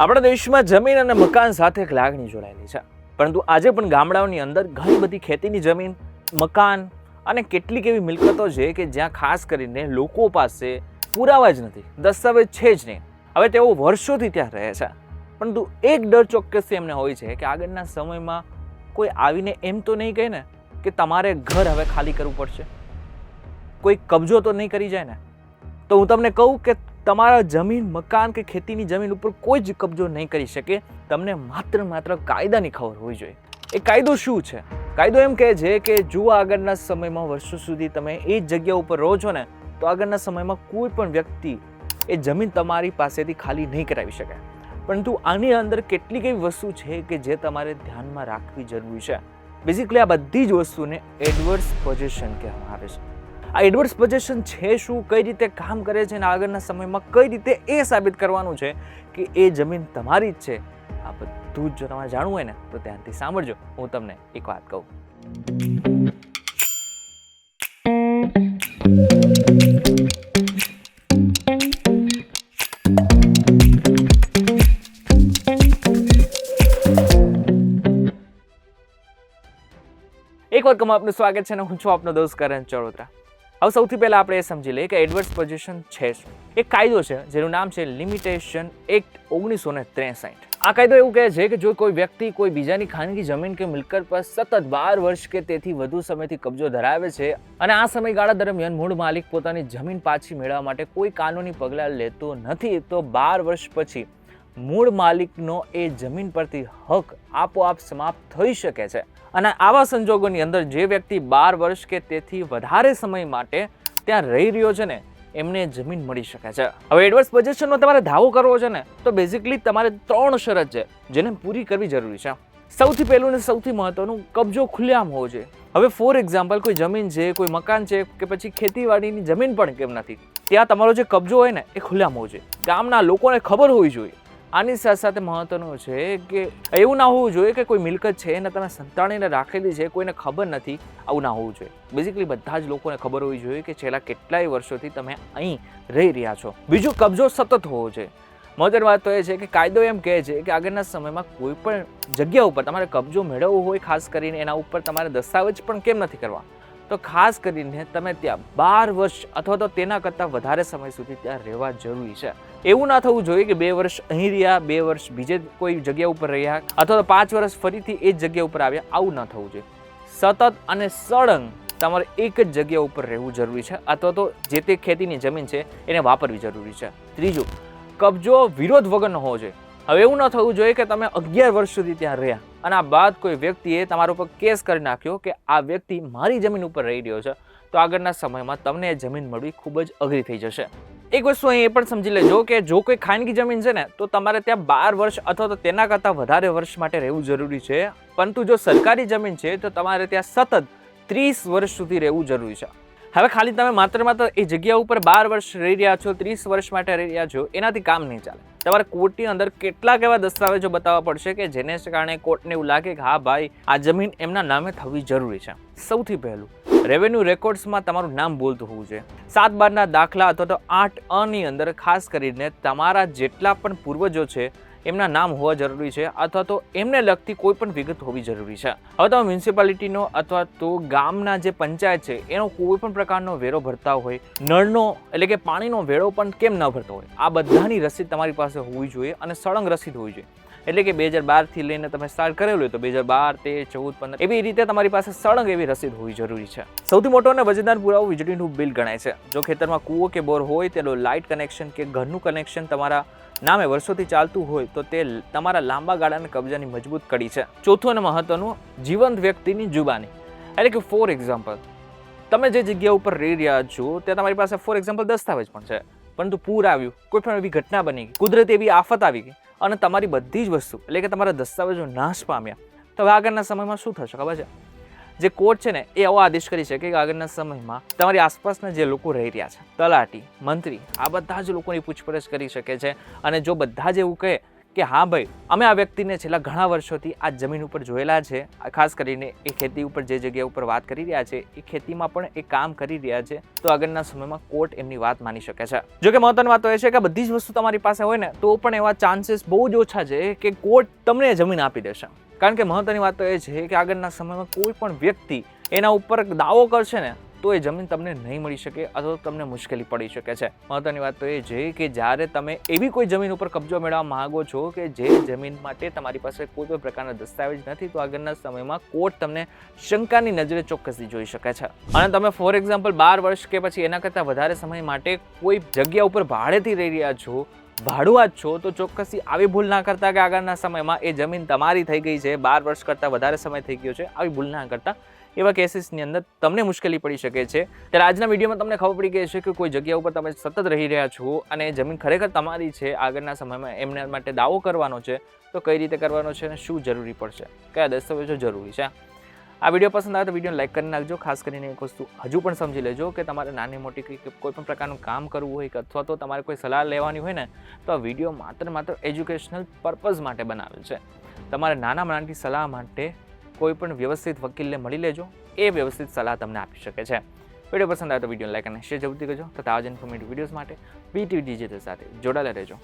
આપણા દેશમાં જમીન અને મકાન સાથે એક લાગણી જોડાયેલી છે, પરંતુ આજે પણ ગામડાઓની અંદર ઘણી બધી ખેતીની જમીન, મકાન અને કેટલીક એવી મિલકતો છે કે જ્યાં ખાસ કરીને લોકો પાસે પુરાવા જ નથી, દસ્તાવેજ છે જ નહીં. હવે તેઓ વર્ષોથી ત્યાં રહે છે, પરંતુ એક ડર ચોક્કસથી એમને હોય છે કે આગળના સમયમાં કોઈ આવીને એમ તો નહીં કહે ને કે તમારે ઘર હવે ખાલી કરવું પડશે, કોઈ કબજો તો નહીં કરી જાય ને. તો હું તમને કહું કે તમારા જમીન, મકાન કે ખેતીની જમીન ઉપર કોઈ જ કબજો નહીં કરી શકે. તમને માત્ર કાયદાની ખબર હોવી જોઈએ. એ કાયદો શું છે? કાયદો એમ કહે છે કે જો આગળના સમયમાં વર્ષો સુધી તમે એ જ જગ્યા ઉપર રહો છો ને, તો આગળના સમયમાં કોઈ પણ વ્યક્તિ એ જમીન તમારી પાસેથી ખાલી નહીં કરાવી શકે. પરંતુ આની અંદર કેટલીક એવી વસ્તુ છે કે જે તમારે ધ્યાનમાં રાખવી જરૂરી છે. બેઝિકલી આ બધી જ વસ્તુને એડવર્સ પોઝેશન કહેવામાં આવે છે. આ એડવર્સ પોઝેશન છે શું, કઈ રીતે કામ કરે છે અને આગળના સમયમાં કઈ રીતે એ સાબિત કરવાનું છે કે એ જમીન તમારી જ છે, આ બધું જ જો તમારે જાણવું હોય ને તો ધ્યાનથી સાંભળજો. હું તમને એક વાત કહું. એક વખત આપનું સ્વાગત છે અને હું છું આપનો દોસ્ત કરણ ચરોતરા. હવે સૌથી પહેલા આપણે એ સમજી લઈએ કે એડવર્સ પોઝેશન છે શું. એક કાયદો છે જેનું નામ છે લિમિટેશન એક્ટ 1963. આ કાયદો એવું કહે છે કે જો કોઈ વ્યક્તિ કોઈ બીજાની ખાનગી જમીન કે મિલકત પર સતત 12 વર્ષ કે તેથી વધુ સમયથી કબજો ધરાવે છે અને આ સમયગાળા દરમિયાન મૂળ માલિક પોતાની જમીન પાછી મેળવવા માટે કોઈ કાનૂની પગલાં લેતો નથી, તો 12 વર્ષ પછી મૂળ માલિકનો એ જમીન પરથી હક આપોઆપ સમાપ્ત થઈ શકે છે. અને આવા સંજોગોની અંદર જે વ્યક્તિ 12 વર્ષ કે તેથી વધારે સમય માટે ત્યાં રહી રહ્યો છે ને, એમને જમીન મળી શકે છે. હવે એડવર્સ પોઝેશનનો તમારે દાવો કરવો છે ને, તો બેઝિકલી તમારે 3 શરત છે જેને પૂરી કરવી જરૂરી છે. સૌથી પહેલું ને સૌથી મહત્વનું, કબજો ખુલ્લેઆમ હોવો જોઈએ. હવે ફોર એક્ઝામ્પલ, કોઈ જમીન છે, કોઈ મકાન છે કે પછી ખેતીવાડીની જમીન પણ કેમ નથી, ત્યાં તમારો જે કબજો હોય ને એ ખુલ્લેઆમ હોવો જોઈએ. ગામના લોકોને ખબર હોવી જોઈએ. આની સાથે સાથે મહત્વનું છે કે એવું ના હોવું જોઈએ કે કોઈ મિલકત છે એને તમે સંતાડીને રાખેલી છે, કોઈને ખબર નથી, આવું ના હોવું જોઈએ. બેઝિકલી બધા જ લોકોને ખબર હોવી જોઈએ કે છેલ્લા કેટલાય વર્ષોથી તમે અહીં રહી રહ્યા છો. બીજું, કબજો સતત હોવો જોઈએ. મહત્વની વાત તો એ છે કે કાયદો એમ કહે છે કે આગળના સમયમાં કોઈ પણ જગ્યા ઉપર તમારે કબજો મેળવવો હોય, ખાસ કરીને એના ઉપર તમારે દસ્તાવેજ પણ કેમ નથી કરવા, તો ખાસ કરીને તમે ત્યાં 12 વર્ષ અથવા તો તેના કરતાં વધારે સમય સુધી ત્યાં રહેવા જરૂરી છે. એવું ના થવું જોઈએ કે 2 વર્ષ અહીં રહ્યા, 2 વર્ષ બીજે કોઈ જગ્યા ઉપર રહ્યા, અથવા તો 5 વર્ષ ફરીથી એ જ જગ્યા ઉપર આવ્યા, આવું ના થવું જોઈએ. સતત અને સળંગ તમારે એક જ જગ્યા ઉપર રહેવું જરૂરી છે, અથવા તો જે તે ખેતીની જમીન છે એને વાપરવી જરૂરી છે. ત્રીજું, કબજો વિરોધ વગરનો હોવો જોઈએ. હવે એવું ન થવું જોઈએ કે તમે 11 વર્ષ સુધી ત્યાં રહ્યા અને આ બાદ કોઈ વ્યક્તિએ તમારા ઉપર કેસ કરી નાખ્યો કે આ વ્યક્તિ મારી જમીન ઉપર રહી રહ્યો છે, તો આગળના સમયમાં તમને એ જમીન મળવી ખૂબ જ અઘરી થઈ જશે. એક વસ્તુ અહીં એ પણ સમજી લેજો કે જો કોઈ ખાનગી જમીન છે ને, તો તમારે ત્યાં 12 વર્ષ અથવા તો તેના કરતાં વધારે વર્ષ માટે રહેવું જરૂરી છે. પરંતુ જો સરકારી જમીન છે તો તમારે ત્યાં સતત 30 વર્ષ સુધી રહેવું જરૂરી છે. હવે ખાલી તમે માત્ર એ જગ્યા ઉપર 12 વર્ષ રહી રહ્યા છો, 30 વર્ષ માટે રહી રહ્યા છો, એનાથી કામ નહીં ચાલે. તમારે કોર્ટની અંદર કેટલાક એવા દસ્તાવેજો બતાવવા પડશે કે જેને કારણે કોર્ટને એવું લાગે કે હા ભાઈ, આ જમીન એમના નામે થવી જરૂરી છે. સૌથી પહેલું, રેવન્યુ રેકોર્ડ્સમાં તમારું નામ બોલતું હોવું જોઈએ. 7/12ના દાખલા અથવા તો 8A ની અંદર ખાસ કરીને તમારા જેટલા પણ પૂર્વજો છે એમના નામ હોવા જરૂરી છે, અથવા તો એમને લગતી કોઈ પણ વિગત હોવી જરૂરી છે. હવે તમે મ્યુનિસિપાલિટીનો અથવા તો ગામના જે પંચાયત છે એનો કોઈ પણ પ્રકારનો વેરો ભરતા હોય, નળનો એટલે કે પાણીનો વેરો પણ કેમ ન ભરતો હોય, આ બધાની રસીદ તમારી પાસે હોવી જોઈએ અને સળંગ રસીદ હોવી જોઈએ. એટલે કે 2012 થી લઈને તમે સ્ટાર્ટ કરેલું હોય તો 2012, 13, 14, 15 એવી રીતે તમારી પાસે સળંગ એવી રસીદ હોવી જરૂરી છે. સૌથી મોટો અને વજનદાર પુરાવો વીજળીનું બિલ ગણાય છે. જો ખેતરમાં કૂવો કે બોર હોય, તેનો લાઇટ કનેક્શન કે ઘરનું કનેક્શન તમારા નામે વર્ષોથી ચાલતું હોય તો તે તમારા લાંબા ગાળાના કબજાની મજબૂત કડી છે. ચોથું અને મહત્વનું, જીવંત વ્યક્તિની જુબાની. એટલે કે ફોર એક્ઝામ્પલ, તમે જે જગ્યા ઉપર રહી રહ્યા છો ત્યાં તમારી પાસે ફોર એક્ઝામ્પલ દસ્તાવેજ પણ છે, પરંતુ પૂર આવ્યું, કોઈ પણ એવી ઘટના બની ગઈ, કુદરતી એવી આફત આવી ગઈ અને તમારી બધી જ વસ્તુ એટલે કે તમારા દસ્તાવેજો નાશ પામ્યા, તો હવે આગળના સમયમાં શું થશે ખબર છે? જે કોર્ટ છે ને એ એવો આદેશ કરી શકે કે આગળના સમયમાં તમારી આસપાસના જે લોકો રહી રહ્યા છે, તલાટી, મંત્રી, આ બધા જ લોકોની પૂછપરછ કરી શકે છે. અને જો બધા જ એવું કહે કે હા ભાઈ, અમે આ વ્યક્તિને છેલ્લા ઘણા વર્ષોથી આ જમીન ઉપર જોયેલા છે, ખાસ કરીને એ ખેતી ઉપર જે જગ્યા ઉપર વાત કરી રહ્યા છે એ ખેતીમાં પણ એ કામ કરી રહ્યા છે, તો આગળના સમયમાં કોર્ટ એમની વાત માની શકે છે. જો કે મહત્વની વાત તો એ છે કે બધી જ વસ્તુ તમારી પાસે હોય ને તો પણ એવા ચાન્સીસ બહુ જ ઓછા છે કે કોર્ટ તમને જમીન આપી દેશે. કારણ કે મહત્વની વાત તો એ છે કે આગળના સમયમાં કોઈ પણ વ્યક્તિ એના ઉપર દાવો કરશે ને તો એ જમીન તમને નહીં મળી શકે અથવા તમને મુશ્કેલી પડી શકે છે. મહત્વની વાત તો એ છે કે જ્યારે તમે એવી કોઈ જમીન ઉપર કબજો મેળવવા માંગો છો કે જે જમીન માટે તમારી પાસે કોઈ પણ પ્રકારના દસ્તાવેજ નથી, તો આગળના સમયમાં કોર્ટ તમને શંકાની નજરે ચોક્કસથી જોઈ શકે છે. અને તમે ફોર એક્ઝામ્પલ 12 વર્ષ કે પછી એના કરતાં વધારે સમય માટે કોઈ જગ્યા ઉપર ભાડેથી રહી રહ્યા છો, ભાડુઆત છો, તો ચોક્કસથી આવી ભૂલ ના કરતા કે આગળના સમયમાં એ જમીન તમારી થઈ ગઈ છે, 12 વર્ષ કરતાં વધારે સમય થઈ ગયો છે, આવી ભૂલ ના કરતા. એવા કેસીસની અંદર તમને મુશ્કેલી પડી શકે છે. ત્યારે આજના વિડીયોમાં તમને ખબર પડી ગઈ છે કે કોઈ જગ્યા ઉપર તમે સતત રહી રહ્યા છો અને જમીન ખરેખર તમારી છે, આગળના સમયમાં એમના માટે દાવો કરવાનો છે, તો કઈ રીતે કરવાનો છે અને શું જરૂરી પડશે, કયા દસ્તાવેજો જરૂરી છે. આ વિડીયો પસંદ આવે તો વિડીયો લાઈક કરી નાખજો. ખાસ કરીને એક વસ્તુ હજુ પણ સમજી લેજો કે તમારે નાની મોટી કોઈ પણ પ્રકારનું કામ કરવું હોય કે અથવા તો તમારે કોઈ સલાહ લેવાની હોય ને તો આ વિડીયો માત્ર એજ્યુકેશનલ પર્પઝ માટે બનાવેલ છે. તમારે નાનામાં નાની સલાહ માટે કોઈ પણ વ્યવસ્થિત વકીલને મળી લેજો, એ વ્યવસ્થિત સલાહ તમને આપી શકે છે. વિડીયો પસંદ આવે તો વિડીયો લાઈક અને શેર જરૂરથી કરજો તથા આવા જ ઇન્ફોર્મેટિવ વિડીયોઝ માટે VTV ડિજિટલ સાથે જોડાયેલા રહેજો.